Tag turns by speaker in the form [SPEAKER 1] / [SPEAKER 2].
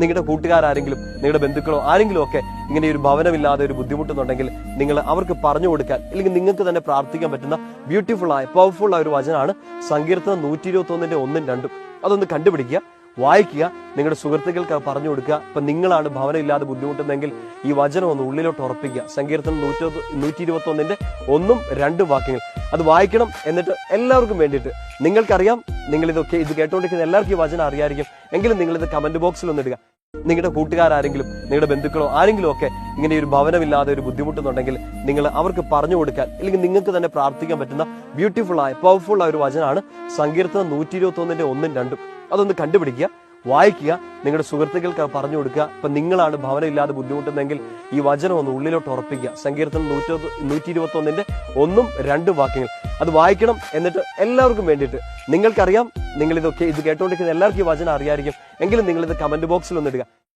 [SPEAKER 1] നിങ്ങളുടെ കൂട്ടുകാരെങ്കിലും നിങ്ങളുടെ ബന്ധുക്കളോ ആരെങ്കിലും ഒക്കെ ഇങ്ങനെ ഒരു ഭവനമില്ലാതെ ഒരു ബുദ്ധിമുട്ടുന്നുണ്ടെങ്കിൽ നിങ്ങൾ അവർക്ക് പറഞ്ഞു കൊടുക്കാൻ അല്ലെങ്കിൽ നിങ്ങൾക്ക് തന്നെ പ്രാർത്ഥിക്കാൻ പറ്റുന്ന ബ്യൂട്ടിഫുൾ ആയ പവർഫുൾ ആയ ഒരു വചനമാണ് സങ്കീർത്തനം 121 1-2. അതൊന്ന് കണ്ടുപിടിക്കുക, വായിക്കുക, നിങ്ങളുടെ സുഹൃത്തുക്കൾക്ക് പറഞ്ഞു കൊടുക്കുക. ഇപ്പൊ നിങ്ങളാണ് ഭവനം ഇല്ലാതെ ബുദ്ധിമുട്ടുന്നെങ്കിൽ ഈ വചനം ഒന്ന് ഉള്ളിലോട്ട് ഉറപ്പിക്കുക. സങ്കീർത്തനം 121 1-2 വാക്യങ്ങൾ അത് വായിക്കണം. എന്നിട്ട് എല്ലാവർക്കും വേണ്ടിയിട്ട് നിങ്ങൾക്കറിയാം, നിങ്ങൾ ഇത് കേട്ടുകൊണ്ടിരിക്കുന്ന എല്ലാവർക്കും ഈ വചനം അറിയായിരിക്കും, എങ്കിലും നിങ്ങൾ ഇത് കമന്റ് ബോക്സിൽ ഒന്ന് ഇടുക. നിങ്ങളുടെ കൂട്ടുകാരെങ്കിലും നിങ്ങളുടെ ബന്ധുക്കളോ ആരെങ്കിലും ഒക്കെ ഇങ്ങനെ ഒരു ഭവനമില്ലാതെ ഒരു ബുദ്ധിമുട്ടുന്നുണ്ടെങ്കിൽ നിങ്ങൾ അവർക്ക് പറഞ്ഞു കൊടുക്കാൻ അല്ലെങ്കിൽ നിങ്ങൾക്ക് തന്നെ പ്രാർത്ഥിക്കാൻ പറ്റുന്ന ബ്യൂട്ടിഫുൾ ആയ പവർഫുൾ ആയ ഒരു വചനമാണ് സങ്കീർത്തനം 121 1-2. അതൊന്ന് കണ്ടുപിടിക്കുക, വായിക്കുക, നിങ്ങളുടെ സുഹൃത്തുക്കൾക്ക് പറഞ്ഞു കൊടുക്കുക. ഇപ്പൊ നിങ്ങളാണ് ഭവനം ഇല്ലാതെ ബുദ്ധിമുട്ടുന്നെങ്കിൽ ഈ വചനം ഒന്ന് ഉള്ളിലോട്ട് ഉറപ്പിക്കുക. സങ്കീർത്തനം 121 1-2 വാക്യങ്ങൾ അത് വായിക്കണം. എന്നിട്ട് എല്ലാവർക്കും വേണ്ടിയിട്ട് നിങ്ങൾക്കറിയാം, നിങ്ങൾ ഇത് കേട്ടുകൊണ്ടിരിക്കുന്ന എല്ലാവർക്കും ഈ വചനം അറിയായിരിക്കും, എങ്കിലും നിങ്ങൾ ഇത് കമന്റ് ബോക്സിൽ ഒന്ന് ഇടുക.